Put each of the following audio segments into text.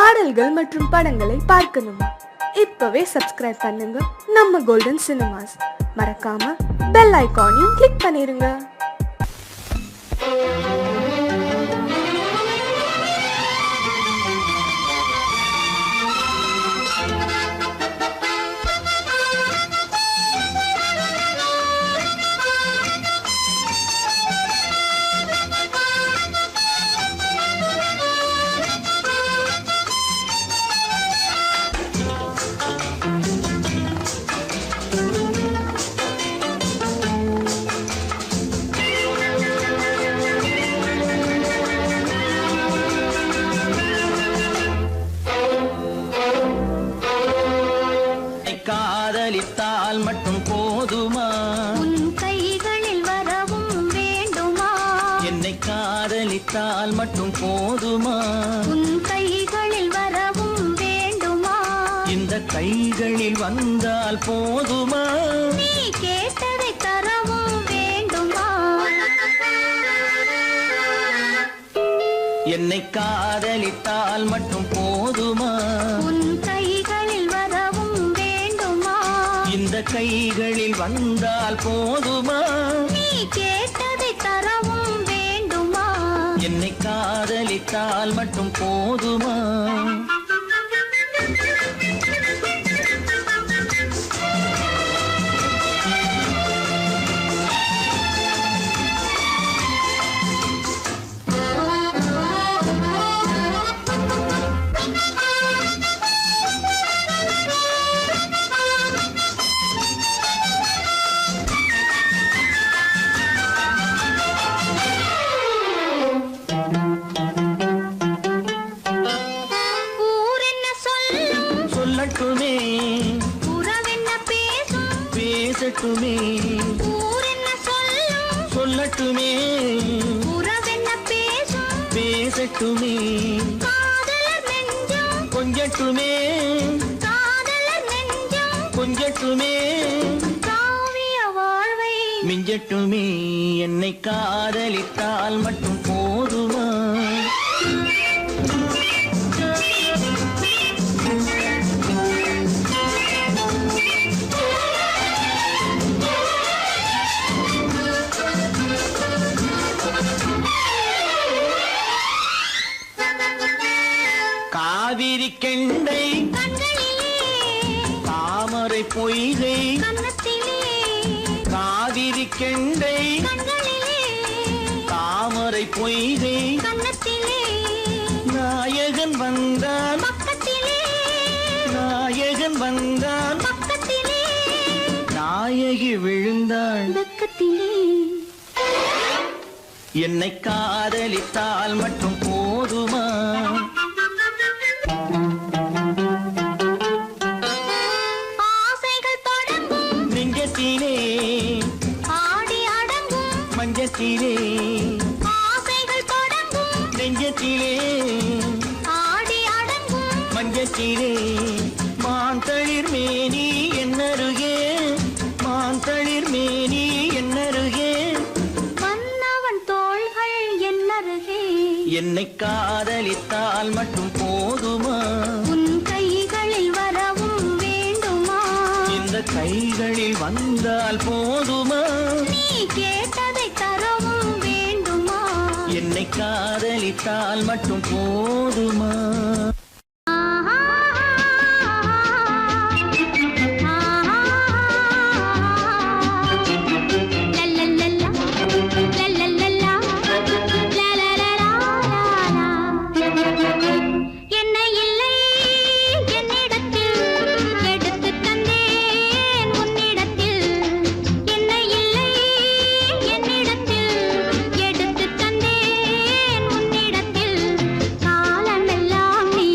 பாடல்கள் மற்றும் படங்களை பார்க்கணுமா? இப்பவே சப்ஸ்கிரைப் பண்ணுங்க நம்ம கோல்டன் சினிமாஸ். மறக்காம பெல் ஐகானையும் கிளிக் பண்ணிருங்க. காதலித்தால் மட்டும் போதுமா? உன் கைகளில் வரவும் வேண்டுமா? என்னை காதலித்தால் மட்டும் போதுமா? உன் கைகளில் வரவும் வேண்டுமா? இந்த கைகளில் வந்தால் போதுமா? நீ கேட்டதை தரவும் வேண்டுமா? என்னை காதலித்தால் மட்டும் போதுமா? உன் கைகளில் வரவும் வேண்டுமா? இந்த கைகளில் வந்தால் போதுமா? நீ கேட்டதை தரவும் வேண்டுமா? என்னை காதலித்தால் மட்டும் போதுமா? சொல்லட்டுமே, உறவென்ன பேசும் பேசட்டுமே. ஊரென்ன சொல்லும் சொல்லட்டுமே, உறவென்ன பேசும் பேசட்டுமே. காதலர் நெஞ்சம் கொஞ்சட்டுமே, காதலர் நெஞ்சம் கொஞ்சட்டுமே. காவிய வாழ்வை மிஞ்சட்டுமே. என்னை காதலித்தால் மட்டும் போதுமா? காவிரி கெண்டை கண்களிலே தாமரை பொய்கை கன்னத்திலே காவிரி கெண்டை கண்களிலே தாமரை பொய்கை கன்னத்திலே நாயகன் வந்தான் பக்கத்திலே நாயகன் வந்தான் பக்கத்திலே நாயகி விழுந்தாள் பக்கத்திலே. என்னை காதலித்தால் மட்டும் போதுமா? ஆசைகள் தொடங்கும் நெஞ்சத்திலே ஆடி அடங்கும் மஞ்சத்திலே ஆசைகள் தொடங்கும் நெஞ்சத்திலே ஆடி அடங்கும் மஞ்சத்திலே. மாந்தளிர் மேனி என்னருகே மாந்தளிர் மேனி என்னருகே மன்னவன் தோள்கள் என்னருகே. என்னை காதலித்தால் மட்டும் போதுமா? உன் கைகளில் வரவும் வேண்டுமா? இந்த கைகளில் வந்தால் போதுமா? நீ கேட்டதை தரவும் வேண்டுமா? என்னை காதலித்தால் மட்டும் போதுமா? என்னை இல்லை என்னிடத்தில் எடுத்து தந்தேன் உன்னிடத்தில். என்னை இல்லை என்னிடத்தில் எடுத்து தந்தேன் உன்னிடத்தில். காலமெல்லாம் நீ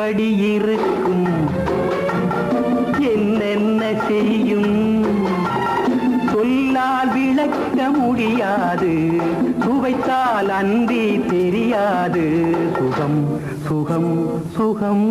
எப்படி இருக்கும் என்னென்ன செய்யும் சொல்லால் விளக்க முடியாது சுவைத்தால் அன்றி தெரியாது சுகம் சுகம் சுகம்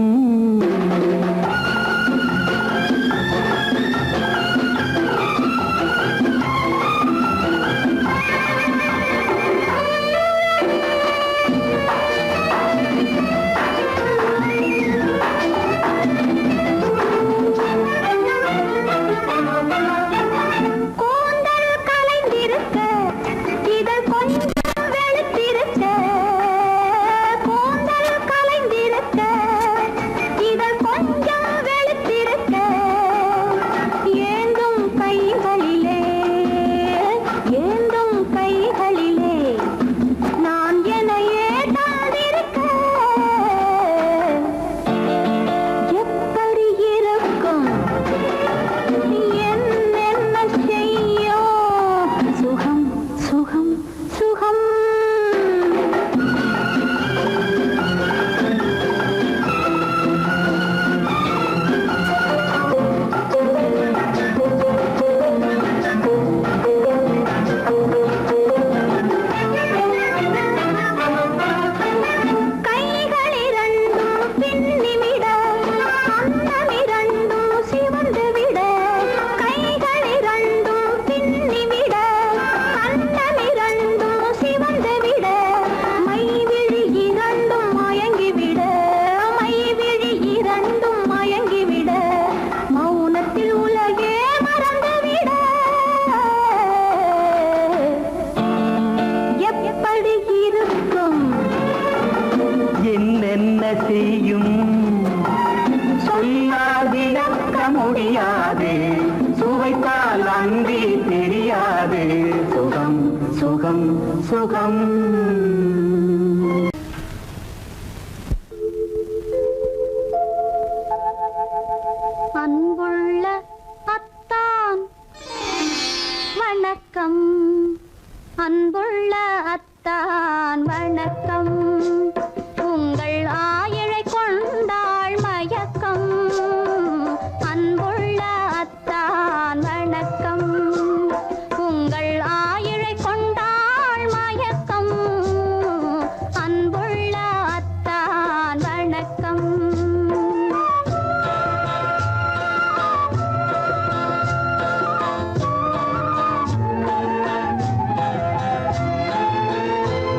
முடியாது சுவைத்தால் அன்றி தெரியாது சுகம் சுகம் சுகம் அன்புள்ள அத்தான் வணக்கம் அன்புள்ள அத்தான் வணக்கம் உங்கள் ஆயிழை கொண்டாள் மயக்கம் அன்புள்ள அத்தான் வணக்கம் உங்கள் ஆயிழை கொண்டாள் மயக்கம் அன்புள்ள அத்தான் வணக்கம்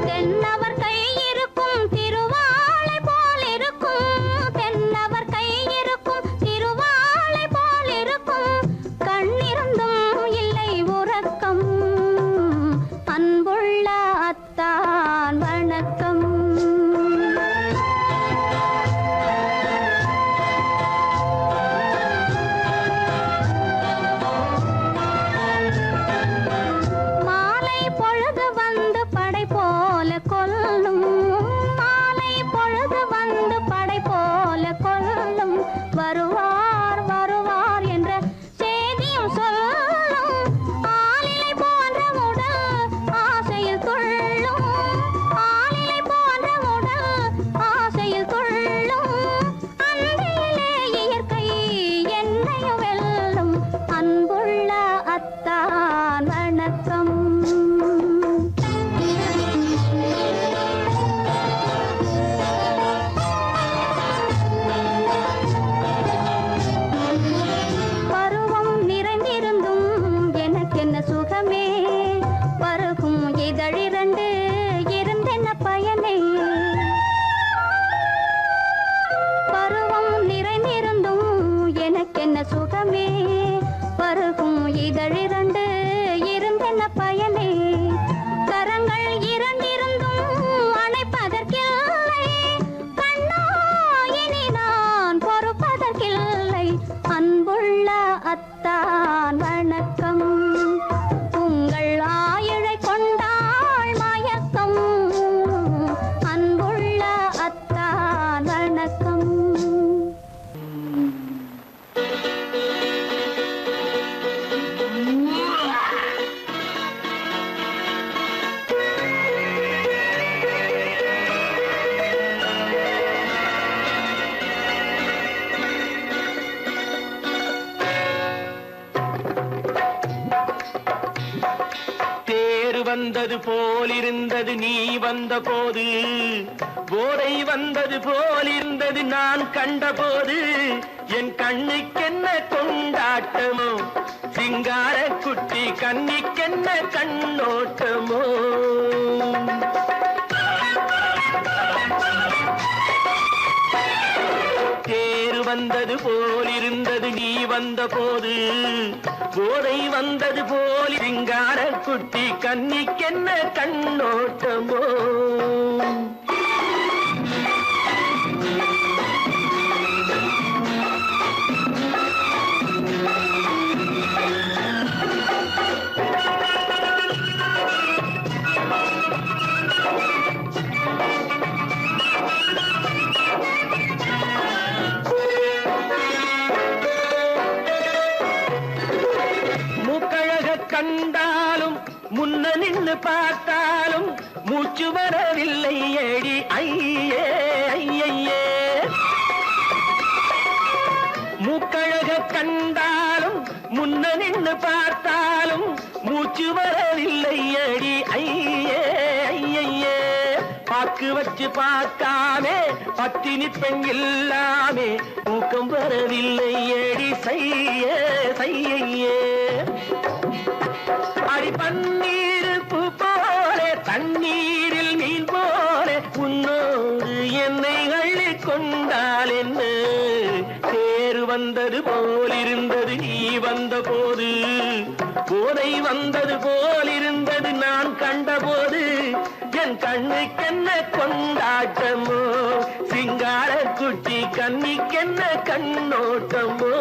தென்னவர் கை இருக்கும் திருவாளை போல் இருக்கும் தென்னவர் கை இருக்கும் திருவாளை போல் இருக்கும் கண்ணிருந்தும் இல்லை உறக்கம் அன்புள்ள அத்தான் வணக்கம் மாலை பொழுது வந்து படை போல கொல்லும் மாலை பொழுது வந்து படை போல கொல்லும் வருவார் வருவார் என்ற செய்தியும் சொல்லும் ஆளிலை போன்ற உடல் ஆசையில் துள்ளும் ஆளிலை போன்ற உடல் ஆசையில் துள்ளும் அன்பிலே இயற்கை என்னையும் வெல்லும் அன்புள்ள அத்தான் வணக்கம் பருவம் நிறைந்திருந்தும் எனக்கென்ன சுகமே பருகும் இதழிரண்டு இருந்தென்ன பயனே பருவம் நிறைந்திருந்தும் எனக்கென்ன சுகமே பருகும் இதழிரண்டு இருந்தென்ன பயனே கரங்கள் இரண்டிருந்தும் அணைப்பதற்கில்லை கண்ணா இனி நான் பொறுப்பதற்கில்லை அன்புள்ள அத்தான் வணக்கம் உங்கள் ஆயிழை கொண்டாள் மயக்கம் அன்புள்ள அத்தான் வணக்கம் வந்தது போலிருந்தது நீ வந்த போது, போதை வந்தது போலிருந்தது நான் கண்டபோது, என் கண்ணுக்கென்ன கொண்டாட்டமோ, சிங்கார குட்டி கண்ணிக்கென்ன கண்ணோட்டமோ. தேர் வந்தது போலிருந்தது நீ வந்த போது, போதை வந்தது போல் சிங்கார குட்டி கண்ணிக்கென்ன கண்ணோட்டமோ. கண்டாலும் முன்ன நின்று பார்த்தாலும் மூச்சு வரவில்லை ஏடி ஐயே ஐயே. மூக்கழக கண்டாலும் முன்ன நின்று பார்த்தாலும் மூச்சு வரவில்லை ஏடி ஐயே ஐயே. பாக்கு வச்சு பார்க்காமே பத்தினி பெண் இல்லாமே தூக்கம் வரவில்லை ஏடி செய்ய செய்யே. அடி பன்னீர் பூ போலே தண்ணீரில் மீன் போலே உன்னோடு என்னை அள்ளி கொண்டால் என்ன. தேர் வந்தது போலிருந்தது நீ வந்த போது, போதை வந்தது போலிருந்தது நான் கண்டபோது, என் கண்ணுக்கென்ன கொண்டாட்டமோ, சிங்கார குட்டி கண்ணிக்கென்ன கண்ணோட்டமோ.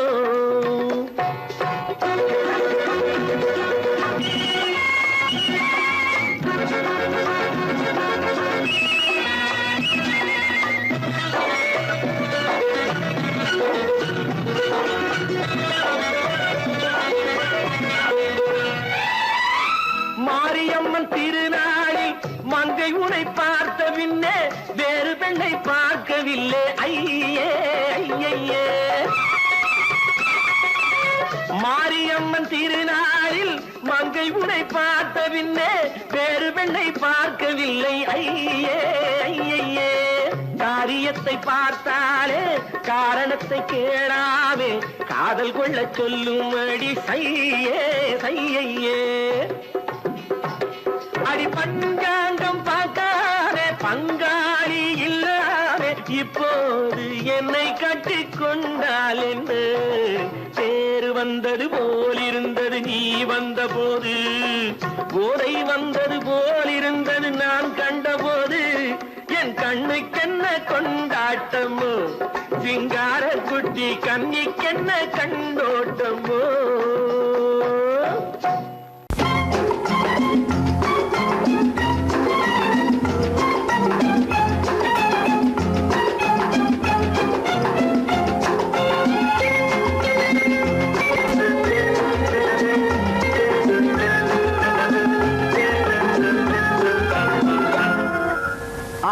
மாரியம்மன் திருநாளில் மங்கை உனை பார்த்த பின்னே வேறு பெண்ணை பார்க்கவில்லை ஐயே ஐயே. மாரியம்மன் திருநாளில் மங்கை உனை பார்த்த பின்னே வேறு பெண்ணை பார்க்கவில்லை ஐயே ஐயே. காரியத்தை பார்த்தாலே காரணத்தை கேளாமே காதல் கொள்ள சொல்லும் அடி செய்யே செய்யே. அடி பஞ்சாங்கம் பார்க்காதே பங்காளி இல்லாமே இப்போது என்னை கட்டிக் கொண்டால் என்று. தேர் வந்தது போலிருந்தது நீ வந்த போது, போதை வந்தது போலிருந்தது நான் கண்டபோது, என் கண்ணுக்கென்ன கொண்டாட்டமோ, சிங்கார குட்டி கண்ணிக்கென்ன கண்ணோட்டமோ.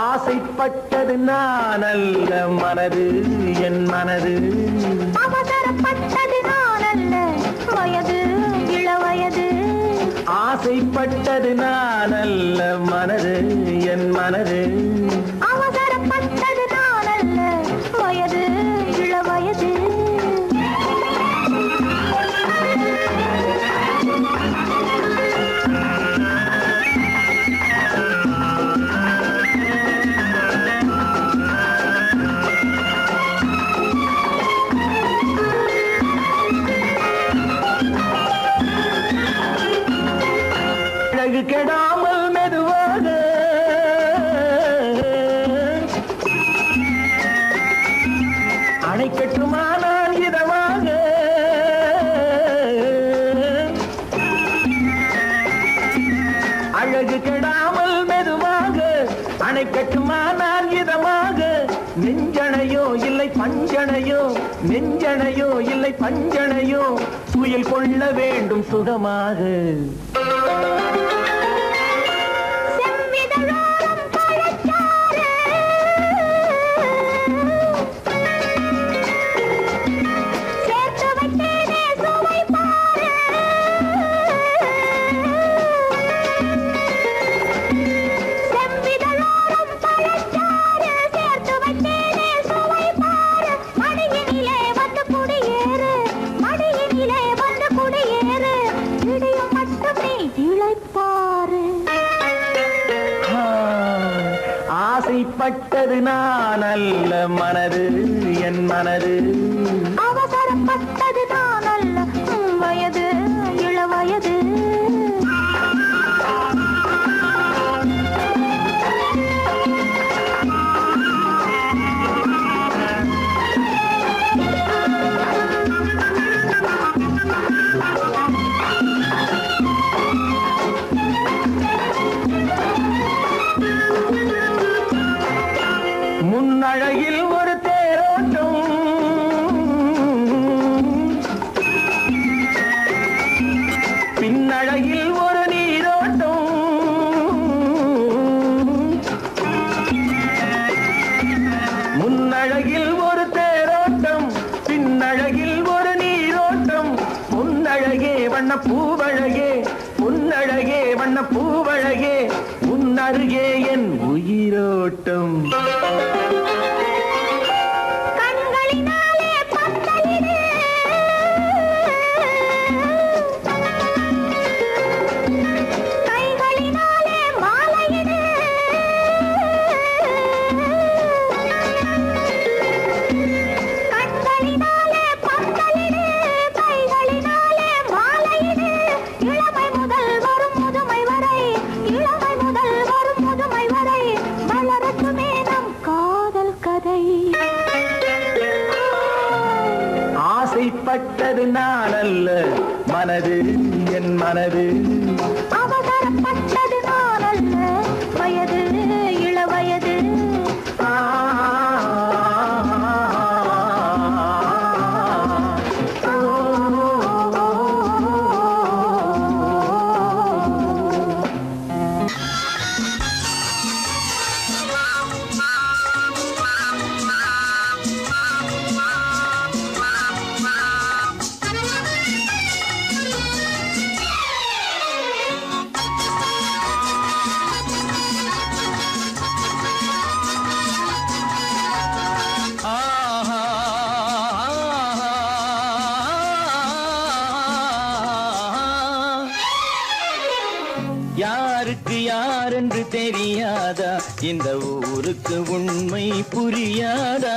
ஆசைப்பட்டது நான் அல்ல மனது என் மனது, அவசரப்பட்டது நான் அல்ல வயது இளவயது. ஆசைப்பட்டது நான் அல்ல மனது என் மனது, அவசரப்பட்டது நான் அல்ல வயது இளவயது. கெடாமல் மெதுவாக அணைக்கட்டுமா நான் இதமாக, அழகு கெடாமல் மெதுவாக அணைக்கட்டுமா நான் இதமாக. நெஞ்சணையோ இல்லை பஞ்சணையோ, நெஞ்சணையோ இல்லை பஞ்சணையோ, துயில் கொள்ள வேண்டும் சுகமாக. ஆசைப்பட்டது நான் அல்ல மனது என் மனது அவசரப்பட்டது நான் அல்ல வயது இளவயது முன்னழகில் ஒரு தேரோட்டம் பின்னழகில் ஒரு நீரோட்டம் முன்னழகில் ஒரு தேரோட்டம் பின்னழகில் ஒரு நீரோட்டம் முன்னழகே வண்ண பூவழகே முன்னழகே வண்ண பூவழகே முன்னருகே என் உயிரோட்டம் கண்களினாலே பந்தலிடு கைகளினாலே மாலையிடு கண்களினாலே பந்தலிடு கைகளினாலே மாலையிடு இளமை முதல் வரும் முதுமை வரை இளமை முதல் வரும் முதுமை வரை வளரட்டுமே நம் காதல் கதை ஆசைப்பட்டது நான் அல்ல மனது என் மனது அவசரப்பட்டது நான் அல்ல வயது இளவயது யாருக்கு யாரென்று தெரியாதா இந்த ஊருக்கு உண்மை புரியாதா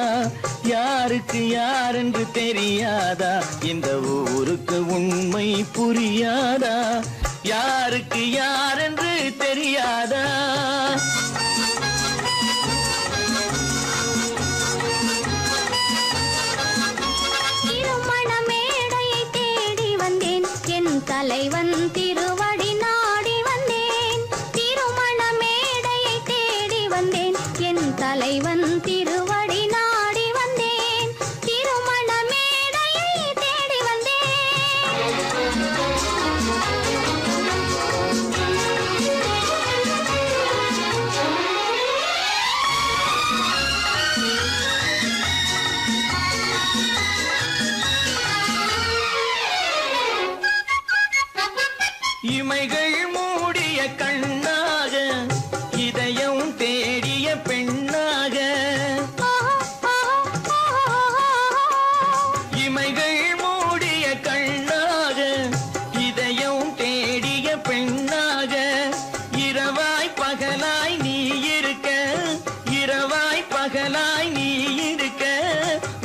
யாருக்கு யாரென்று தெரியாதா இந்த ஊருக்கு உண்மை புரியாதா யாருக்கு யாரென்று தெரியாதா திருமண மேடையை தேடி வந்தேன் என் தலைவன் திருவடி நாடி வந்தேன் திருமண மேடையை தேடி வந்தேன் என் தலைவன் திருவடி நாடி வந்தேன் திருமண மேடையை தேடி இமைகள் மூடிய கண்ணாக இதயம் தேடிய பெண்ணாக இமைகள் மூடிய கண்ணாக இதயம் தேடிய பெண்ணாக இரவாய் பகலாய் நீ இருக்க இரவாய் பகலாய் நீ இருக்க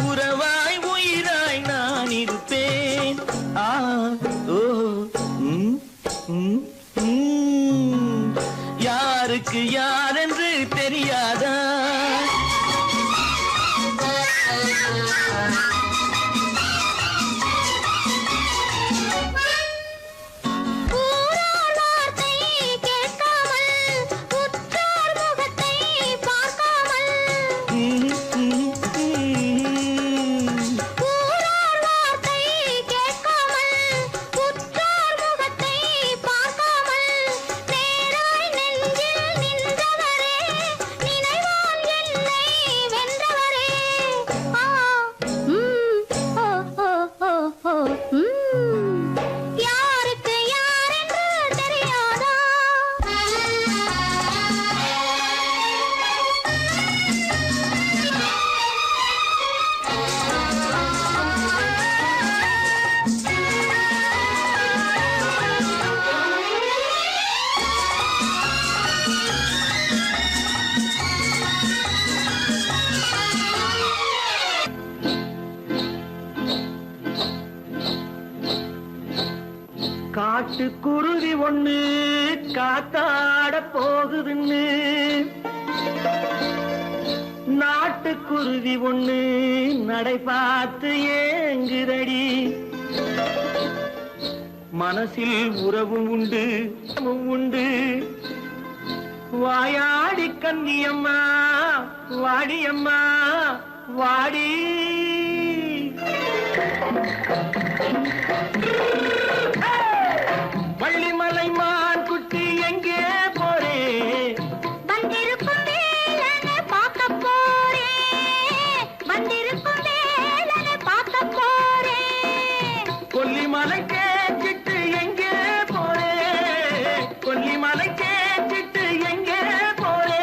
உறவாய் உயிராய் நான் இருப்பேன் ஆ ஓ யாருக்கு யாரென்று தெரியாதா ஊரார் வார்த்தை கேட்காமல் உற்றார் முகத்தை பார்க்காமல் ஊரார் வார்த்தை கேட்காமல் உற்றார் முகத்தை பார்க்காமல் நேராய் நெஞ்சில் நின்றவரே நினை காட்டுக்குருவி ஒண்ணு காத்தாட போகுதுன்னு நாட்டுக்குருவி ஒண்ணு நடை பார்த்து ஏங்குதடி மனசில் உறவும் உண்டு உண்டு வாயாடி கன்னியம்மா வாடியம்மா வாடி வள்ளிமலை மான் குட்டி எங்கே போறே வந்திருக்கும் வேலனை பார்க்க போறேன் வந்திருக்கும் வேலனை பார்க்க போறேன் கொல்லிமலை கேச்சிட்டு எங்கே போறே கொல்லிமலை கேச்சிட்டு எங்கே போறே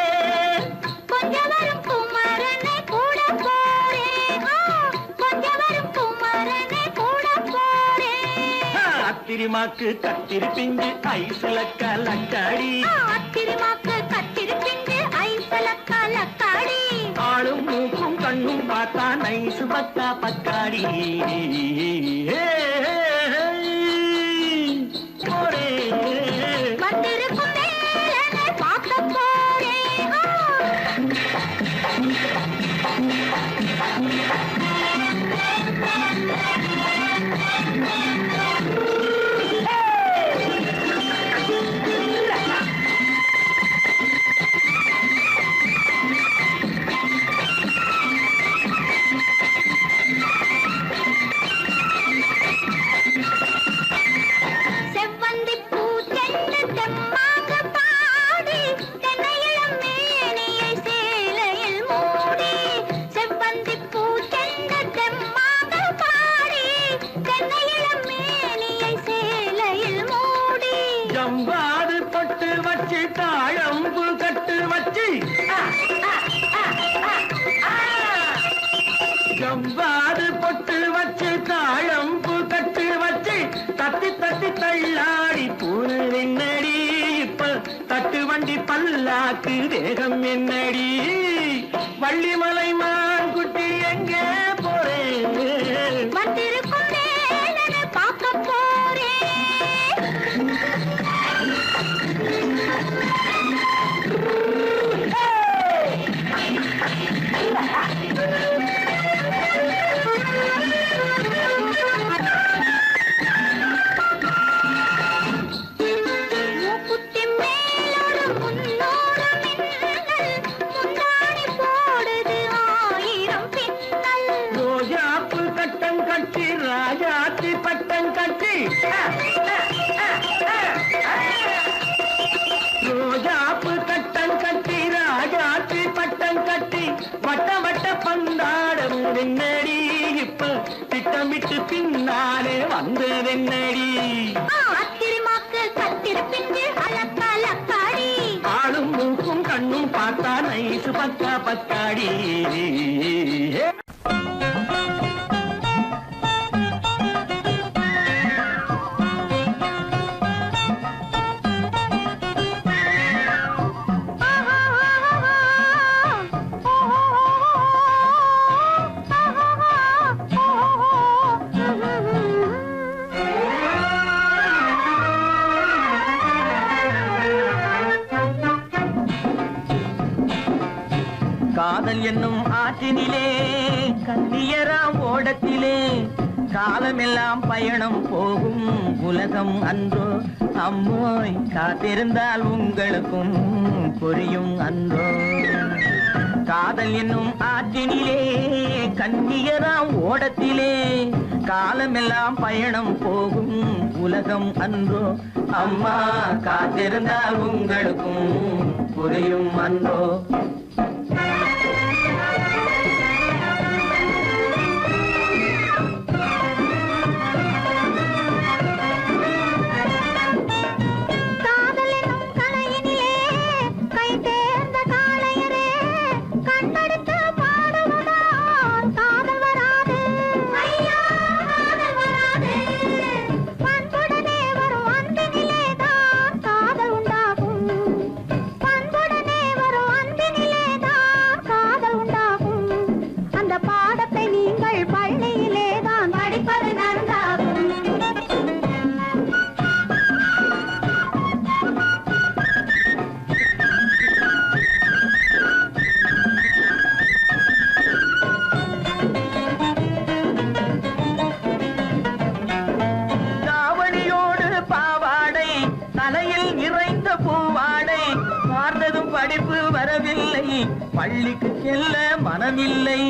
கொஞ்சம் வரும் குமரனை கூட போறேன் கொஞ்சம் வரும் குமரனை கூட போறேன் அத்திரிமாக்கு கத்திருப்பிஞ்சு ஐசுல கலக்காடி அத்திரிமாக்கு கத்திருப்பிஞ்சு ஐசல கலக்காடி ஆளும் மூக்கும் கண்ணும் பார்த்தா நைசு பக்கா பக்காடி போரே வந்திருக்கும் வேலனை பார்க்க போறேன் செவ்வந்தி பூ செண்டு தெம்மாக பாடி தென்னையிளம் மேனியை சேலையில் மூடி செவ்வந்தி பூ செண்டு தெம்மாக பாடி தென்னையிளம் மேனியை சேலையில் மூடி ஜம்பாது பட்டு வச்சு தாழம்பு கட்டு வச்சு ஜம்பாது பொட்டு வச்சு தாழம்பு கட்டு வச்சு தத்தி தத்தி தள்ளாடி பூனு என்னடி இப்ப தட்டு வண்டி பல்லாக்கு வேகம் என்னடி வள்ளிமலை மான் குட்டி எங்கே போறேன் வந்திருக்கும் வேலனை பார்க்க போறேன் மூக்குத்தி மேலோடு முன்னோடு மின்னல் முந்தாணி போடுது ஆயிரம் பின்னல் ரோஜாப்பு கட்டம் கட்டி ராஜாத்தி பட்டம் கட்டி ரோஜாப்பு கட்டம் கட்டி ராஜாத்தி பட்டம் கட்டி வட்ட வட்ட பந்தாடம் என்னடி இப்ப திட்டமிட்டு பின்னாலே வந்ததென்னடி அத்திரிமாக்கு கத்திருப்பிஞ்சு அலக்காடி ஆளும் மூக்கும் கண்ணும் பார்த்தா நைசு பக்கா பக்காடி காதல் என்னும் ஆற்றினிலே கண்ணியராம் ஓடத்திலே காலமெல்லாம் பயணம் போகும் உலகம் அன்றோ அம்மோய் காத்திருந்தால் உங்களுக்கும் புரியும் அன்றோ காதல் என்னும் ஆற்றினிலே கண்ணியராம் ஓடத்திலே காலமெல்லாம் பயணம் போகும் உலகம் அன்றோ அம்மா காத்திருந்தால் உங்களுக்கும் புரியும் அன்றோ பண்புடனே வரும் அன்பினிலே பள்ளிக்கு செல்ல மனமில்லை.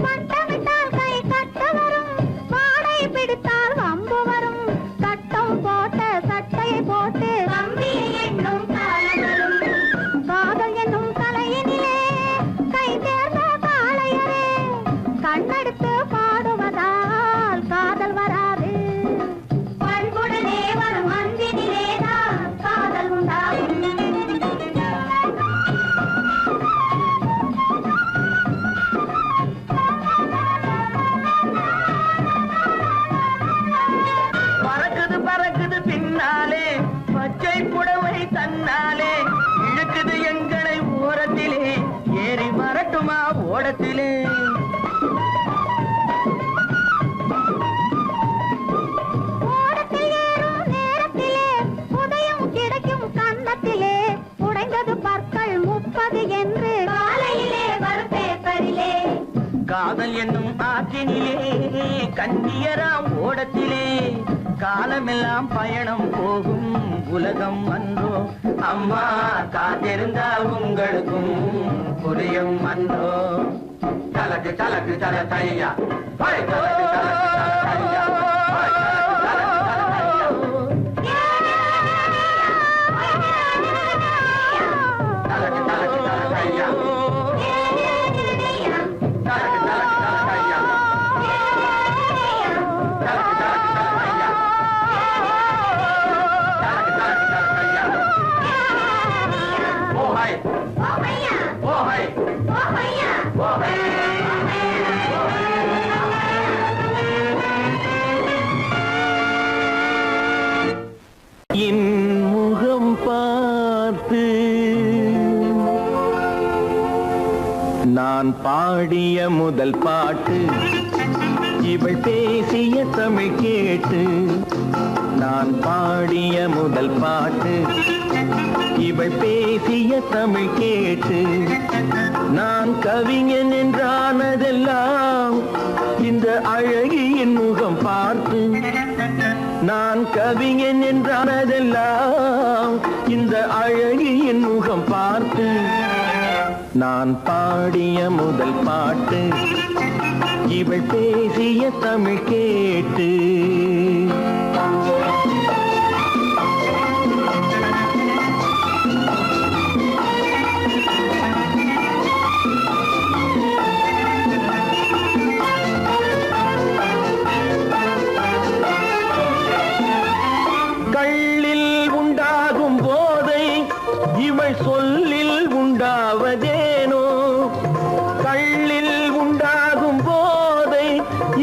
கட்டமிட்டால் கை கட்ட வரும், வாடை பிடித்தால் வம்பு வரும். கட்டம் போட்ட சட்டையை போட்டு கம்பியை எண்ணும் காலம் வரும். காதல் என்னும் தலையினிலே கை தேர்ந்த காளையரே, கண்ணெடுத்து பாடுவதால் காதல் வராது. பண்புடனே வரும் அன்பினிலேதான் காதல் உண்டாகும். பறக்குது பறக்குது பின்னாலே பச்சை புடவை தன்னாலே, இழுக்குது எங்களை ஓரத்திலே, ஏறி வரட்டுமா ஓடத்திலே. ஓடத்தில் ஏறும் நேரத்திலே உதயம் கிடைக்கும் கன்னத்திலே, உடைந்தது பற்கள் 30 என்று காலையிலே வரும் பேப்பரிலே. காதல் என்னும் ஆற்றினிலே கண்ணியராம் ஓடத்திலே, காலமெல்லாம் பயணம் போகும் உலகம் அன்றோ. அம்மா காத்திருந்தா உங்களுக்கும் புரியும் அன்றோ. தலக்கு தலக்கு தல தையா, தலக்கு தலக்கு தல தையா, தலக்கு தலக்கு தல தையா, தலக்கு தலக்கு தல தையா, தலக்கு தலக்கு தல தையா, தலக்கு தலக்கு தல தையா. ஓ ஹை ஓ ஹை ஓ ஹை. என் முகம் பார்த்து நான் பாடிய முதல் பாட்டு, இவள் பேசிய தமிழ் கேட்டு. நான் பாடிய முதல் பாட்டு, இவள் பேசிய தமிழ் கேட்டு. நான் கவிஞன் என்றானதெல்லாம் இந்த அழகியின் முகம் பார்த்து. நான் கவிஞன் என்றானதெல்லாம் இந்த அழகியின் முகம் பார்த்து. நான் பாடிய முதல் பாட்டு, இவள் பேசிய தமிழ் கேட்டு. கள்ளில் உண்டாகும் போதை இவள் சொல்லில் உண்டாவதேனோ. கள்ளில் உண்டாகும் போதை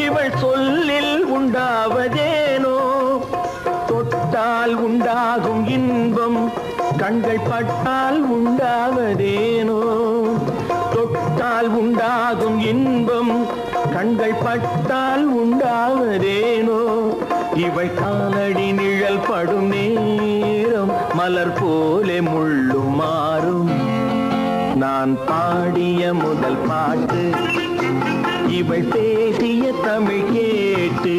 இவள் சொல்லில் உண்டாவதேனோ. தொட்டால் உண்டாகும் இன்பம் கண்கள் பட்டால் உண்டாவதேனோ. தொட்டால் உண்டாகும் இன்பம் கண்கள் பட்டால் உண்டாவதேனோ. இவள் காலடி நிழல் படும் நேரம் மலர் போலே முள்ளும் மாறும். நான் பாடிய முதல் பாட்டு, இவள் பேசிய தமிழ் கேட்டு.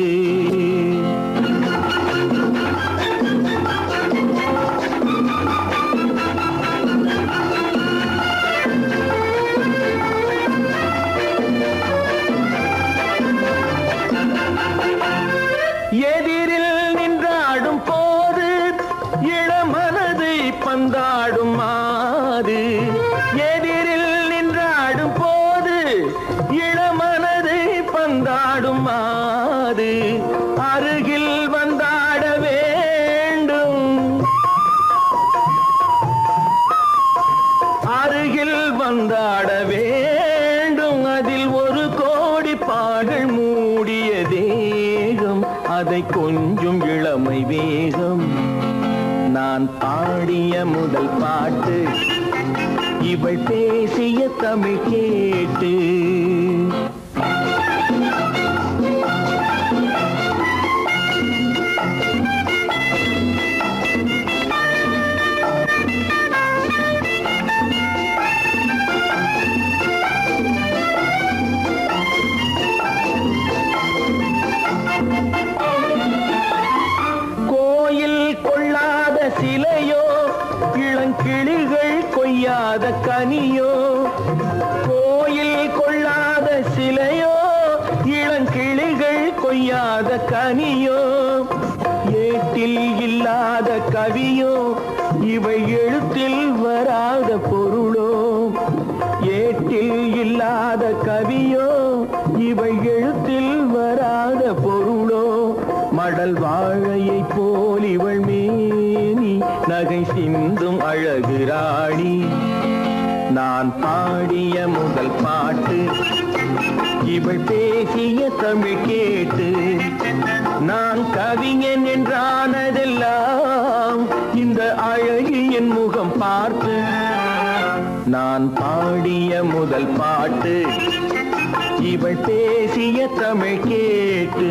எதிரில் நின்றாடும் போது இளமனதை பந்தாடும் மாது. எதிரில் நின்றாடும் போது இளமனதை பந்தாடும் மாது. அருகில் வந்தாட வேண்டும், அருகில் வந்தாட வேண்டும். அதில் ஒரு கோடி பாடல் மூடிய தேகம், அதை கொஞ்சம் இளமை வேகம். நான் பாடிய முதல் பாட்டு, இவள் பேசிய தமிழ் கேட்டு. கோயில் கொள்ளாத சில கொள்ளாத கனியோ, கோயில் கொள்ளாத சிலையோ, இளங்கிளிகள் கொய்யாத கனியோ, ஏட்டில் இல்லாத கவியோ, இவை எழுத்தில் வராத பொருளோ, ஏட்டில் இல்லாத கவியோ, இவை எழுத்தில் வராத பொருளோ, மடல் வாழையை போல் இவள் மேனி நகை சிந்தும் அழகு ராணி. நான் பாடிய முதல் பாட்டு இவள் பேசிய தமிழ் கேட்டு, நான் கவிஞன் என்றானதெல்லாம் இந்த அழகியின் முகம் பார்த்து. நான் பாடிய முதல் பாட்டு இவள் பேசிய தமிழ் கேட்டு.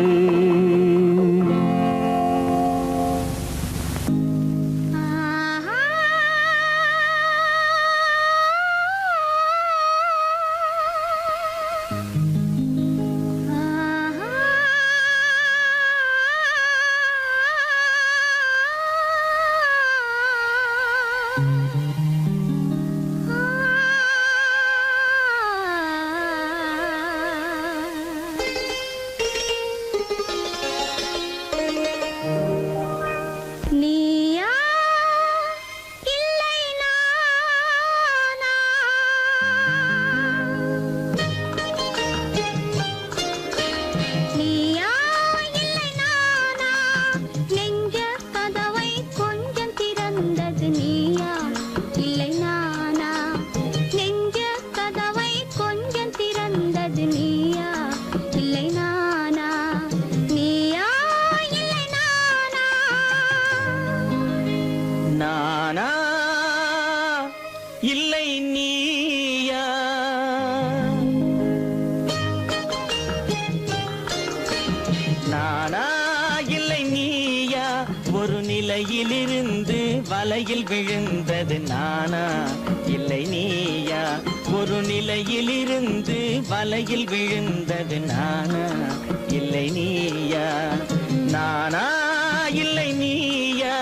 நிலையிலிருந்து வலையில் விழுந்தது நானா இல்லை நீயா? ஒரு நிலையிலிருந்து வலையில் விழுந்தது நானா இல்லை நீயா? நானா இல்லை நீயா?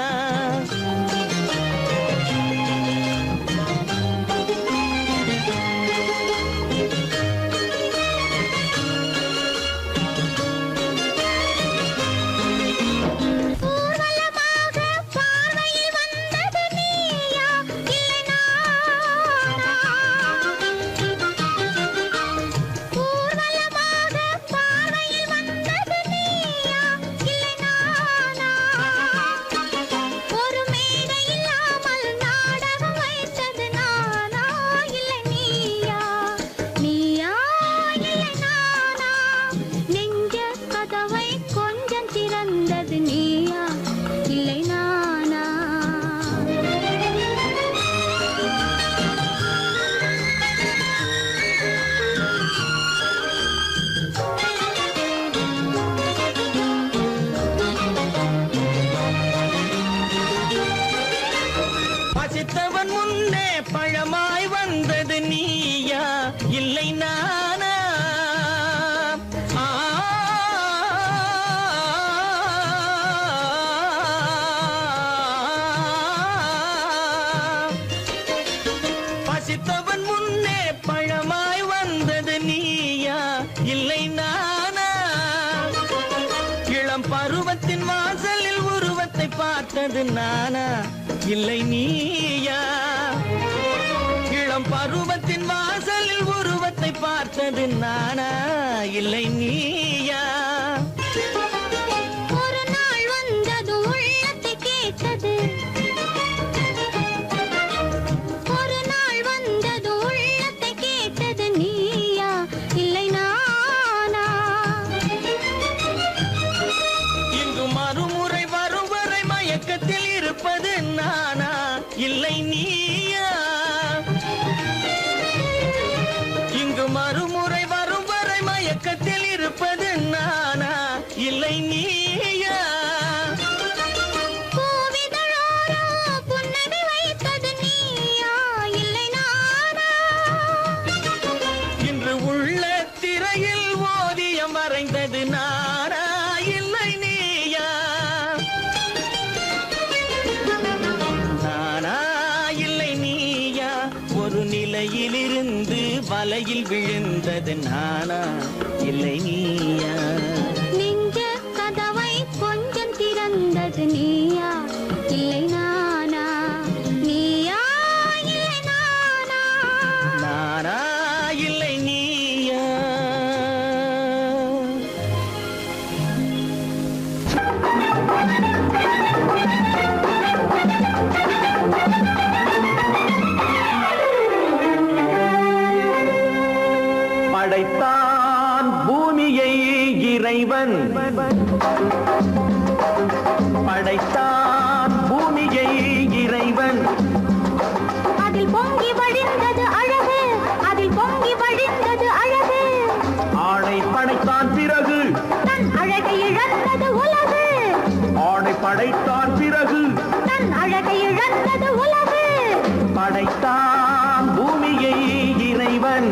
பசித்தவன் முன்னே பழமாய் வந்தது நீயா இல்லை நானா? பசித்தவன் முன்னே பழமாய் வந்தது நீயா இல்லை நானா? இளம் பருவத்தின் வாசலில் உருவத்தை பார்த்தது நானா இல்லை நீயா? இளம் பருவத்தின் வாசலில் உருவத்தை பார்த்தது நானா இல்லை நீயா? ஒரு நாள் வந்தது உள்ளத்தை கேட்டது, ஒரு நாள் வந்தது உள்ளத்தை கேட்டது நீயா இல்லை நானா? இங்கு மறுமுறை வரும் வரை மயக்கத்தில் இருப்பது நானா இல்லை நீயா? இங்கு மறுமுறை வரும் வரை மயக்கத்தில் இருப்பது நானா இல்லை நீயா? பூவிதழோரோ புன்னகை வைத்தது நீயா இல்லை நானா? இன்று உள்ள திரையில் ஓவியம் வரைந்தது நானா இல்லை நீயா? நானா இல்லை வலையில் விழுந்தது நானா இல்லை நீயா? நெஞ்ச கதவை கொஞ்சம் திறந்தது நீயா இல்லை நானா? நீயா இல்லை நானா? நானா இல்லை நீயா? படைத்தான் பூமியை இறைவன், படைத்தான் பூமியை இறைவன். அதில் பொங்கி வழிந்தது அழகு, அதில் பொங்கி வழிந்தது அழகு. ஆணை படைத்தான் பிறகு தன் அழகை இழந்தது உலகு, ஆணை படைத்தான் பிறகு தன் அழகை இழந்தது உலகு. படைத்தான் பூமியை இறைவன்.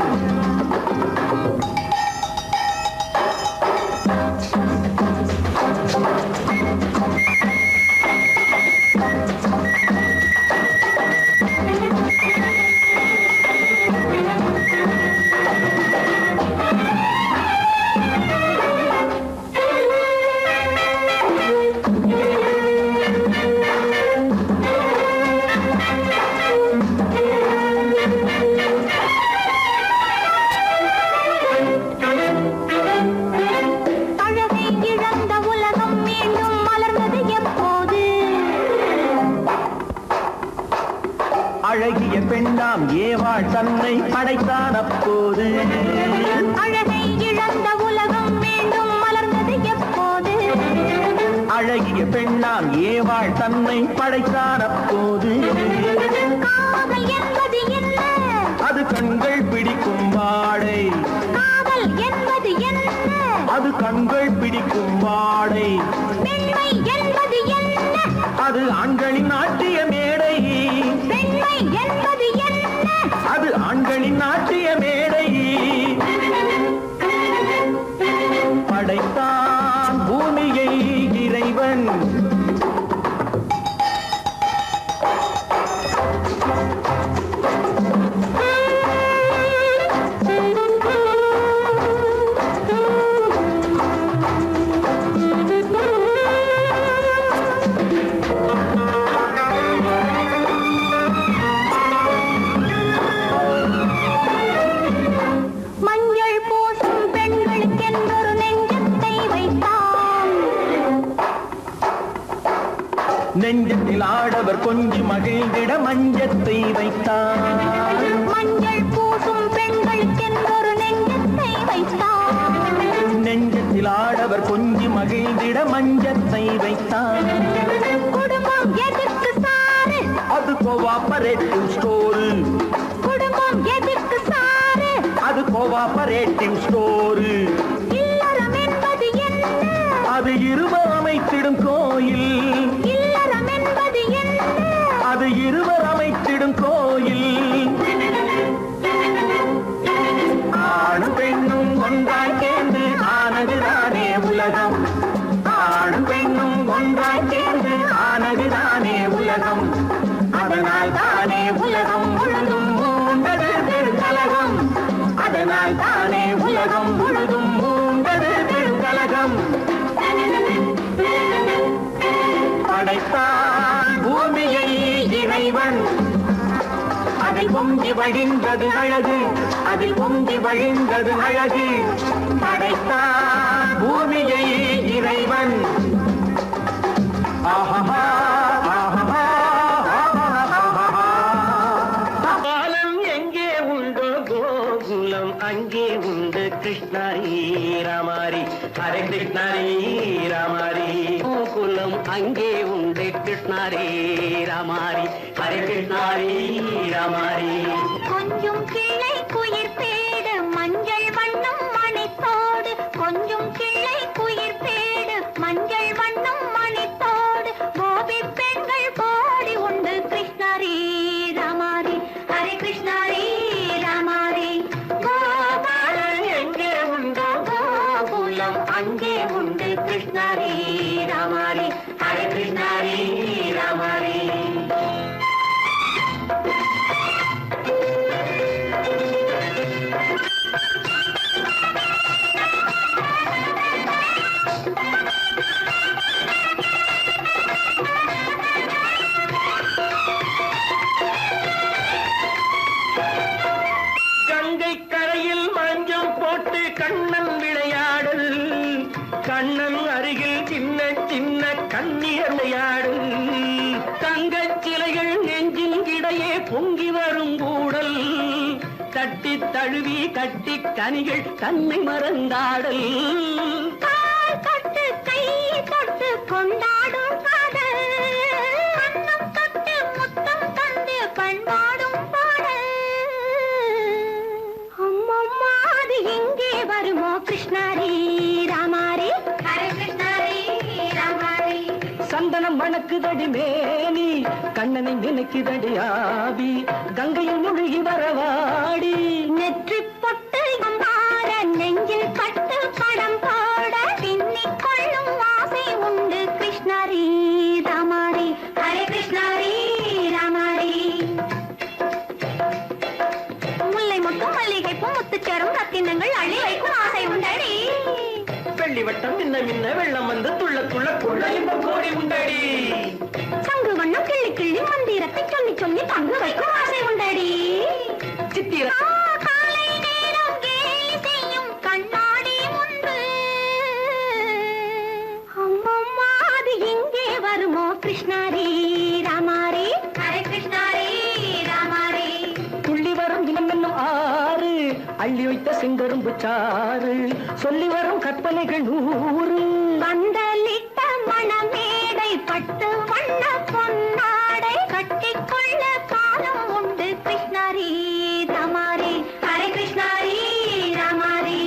அழகை இழந்த உலகம் மீண்டும் மலர்ந்தது எப்போது? அழகிய பெண்ணாம் ஏவாள் தன்னை படைத்தான் அப்போது. அழகை இழந்த உலகம் மீண்டும் மலர்ந்தது எப்போது? அழகிய பெண்ணாம் ஏவாள் தன்னை படைத்தான் அப்போது. காதல் என்பது என்ன? அது கண்கள் பிடிக்கும் வாடை, காதல் என்பது என்ன? அது கண்கள் பிடிக்கும் வாடை. பெண்மை என்பது என்ன? அது ஆண்களின் நாட்டிய மேடை, பெண்மை என்பது என்ன? அது ஆண்களின் நாட்டிய மேடை. படைத்தான் பூமியை இறைவன். மஞ்சள் பூசும் பெண்களுக்கென்றொரு நெஞ்சத்தை வைத்தான். நெஞ்சத்தில் ஆடவர் கொஞ்சி மகிழ்ந்திட மஞ்சத்தை வைத்தான். மஞ்சள் பூசும் பெண்களுக்கென்றொரு நெஞ்சத்தை வைத்தான். நெஞ்சத்தில் ஆடவர் கொஞ்சி மகிழ்ந்திட மஞ்சத்தை வைத்தான். குடும்பம் எதற்கு சாரு? அது கோஆபரேட்டிவ் ஸ்டோரு, குடும்பம் எதற்கு சாரு? அது கோஆபரேட்டிவ் ஸ்டோரு. இல்லறம் என்பது என்ன? அது இருவர் அமைத்திடும் கோயில், இல்லறம் என்பது என்ன? அது இருவர் அமைத்திடும் கோயில். ஆணும் பெண்ணும் ஒன்றாய் சேர்ந்து ஆனதுதானே உலகம், ஆணும் பெண்ணும் ஒன்றாய் சேர்ந்து ஆனதுதானே உலகம். அதனால் தானே உலகம் முழுதும் மூண்டது பெருங்கலகம், அதனால் தானே உலகம் முழுதும் மூண்டது பெருங்கலகம். படைத்தான் பூமியை இறைவன், அதில் பொங்கி வழிந்தது அழகு, அதில் பொங்கி வழிந்தது அழகு. படைத்தான் பூமியை இறைவன். ஆஹா ஆஹா. பாலம் எங்கே உண்டோ கோகுலம் அங்கே உண்டு கிருஷ்ணாரி ராமாரி. ஹரே கிருஷ்ணாரி ராமாரி. கோகுலம் அங்கே உண்டு கிருஷ்ணாரி ராமாரி. ஹரே கிருஷ்ணாரி ராமாரி. கொஞ்சம் கிளை குயிர் பேடு மஞ்சள் வண்ணம் மணித்தோடு, கொஞ்சம் கிளை குயிர் பேடு மஞ்சள் வண்ணம் மணித்தோடு. கோபி பெண்கள் கோடி உண்டு கிருஷ்ணாரி ராமாரி. ஹரே கிருஷ்ணாரி ராமாரி. கோபாலன் எங்கே உண்டோ கோகுலம் அங்கே உண்டு கிருஷ்ணாரி ராமாரி. ஹரே கிருஷ்ணாரி ராமாரி. பொங்கி வரும் கூடல் தட்டி தழுவி கட்டி கனிகள் தன்னை மறந்தாடல் கால் தொட்டு கை தொட்டு கொண்டாடும் காதல் கண்ணம் தொட்டு முத்தம் தந்து பண்பாடும் பாடல் அம்மம்மா அது எங்கே வருமோ கிருஷ்ணாரி ராமாரி ஹரே கிருஷ்ணாரி ராமாரி சந்தனம் மணக்குதடி மேனி கண்ணனை நினைக்குதடி ஆவி கங்கையில் முழுகி வரவாடி நெற்றி பொட்டு அம்பார நெஞ்சில் பட்டு படம் போட பின்னிக் கொள்ளும் ஆசை உண்டு கிருஷ்ணாரி ராமாரி ஹரே கிருஷ்ணாரி ராமாரி முல்லை மொட்டும் மல்லிகை பூ முத்துச்சேரும் ரத்தினங்கள் அள்ளி வைக்கும் ஆசை உண்டடி வெள்ளி வட்டம் மின்ன மின்ன வெள்ளம் வந்து துள்ள துள்ள கொள்ள இன்பம் கோடி உண்டடி சங்கு வண்ணம் கிள்ளி கிள்ளி மந்திரத்தை சொல்லி சொல்லி பங்கு வைக்கும் ஆசை உண்டடி சித்திர காலை நேரம் கேலி செய்யும் கண்ணாடி முன்பு அம்மம்மா அது எங்கே வருமோ கிருஷ்ணாரி ராமாரி ஹரே கிருஷ்ணாரி ராமாரி துள்ளி வரும் தினம் என்னும் ஆறு அள்ளி வைத்த செங்கரும்பு சாறு சொல்லி வரும் கற்பனைகள் 100 பந்தலிட்ட மணமேடை பட்டு வண்ண பொன்னாடை கட்டிக்கொள்ள காலம் உண்டு கிருஷ்ணாரி ராமாரி ஹரே கிருஷ்ணாரி ராமாரி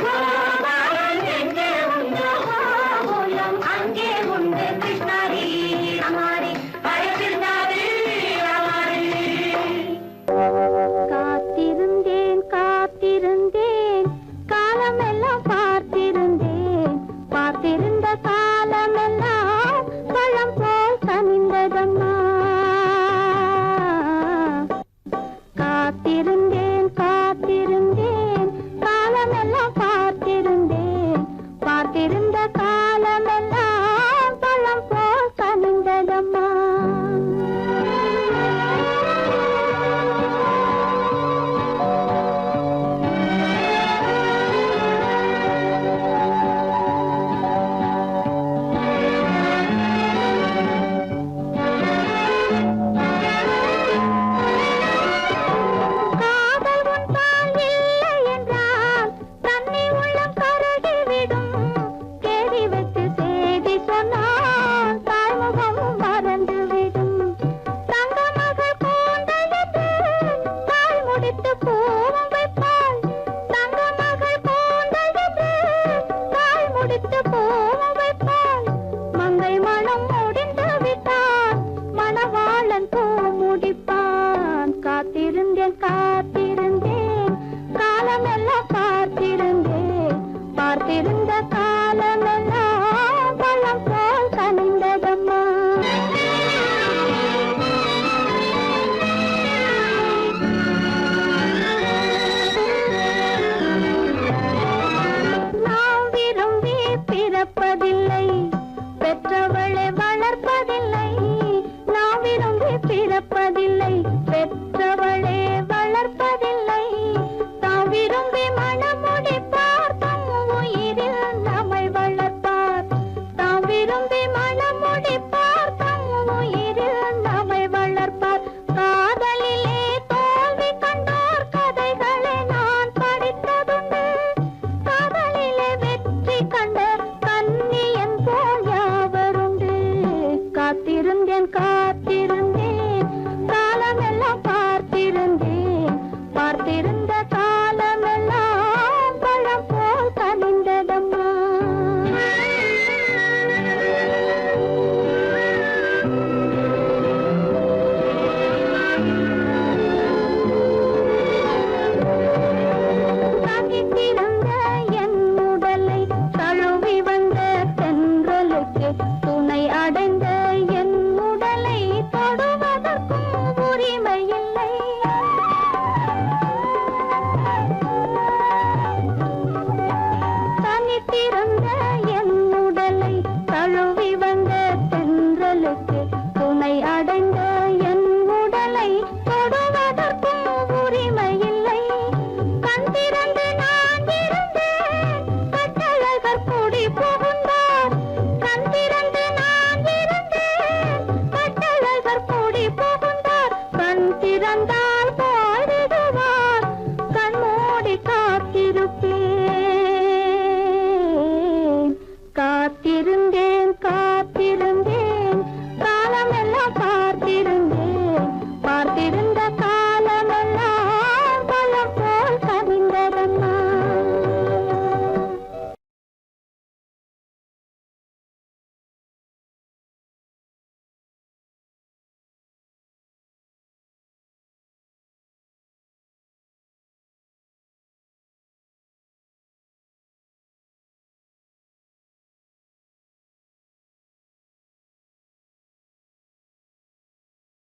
கோபாலன் எங்கே உண்டு கோகுலம் அங்கே உண்டு கிருஷ்ணாரி ராமாரி ஹரே கிருஷ்ணாரி ராமாரி காத்திருந்தேன் காத்திருந்தேன் காலமெல்லாம் பார்த்திருந்தேன் பார்த்திருந்த காலமெல்லாம் பழம் போல் கனிந்ததம்மா காத்திருந்தேன் காத்திருந்தேன் காலமெல்லாம் பார்த்திருந்தேன் பார்த்திருந்த காலமெல்லாம் பழம் போல் கனிந்ததம்மா காதல் உன்பால் இல்லை என்றால் தன்னை உள்ளம் கருகிவிடும் கேடி வைத்து செய்தி சொன்னால் தாய்முகமும் மறந்துவிடும் தங்க மகள் கூந்தலிட்டு தாய் முடித்து பூவும் வைப்பாள் தங்க மகள் கூந்தலிட்டு தாய் முடித்து பூவும் வைப்பாள் மங்கை மனம் முடிந்து விட்டால் மணவாளன் பூ முடிப்பாள்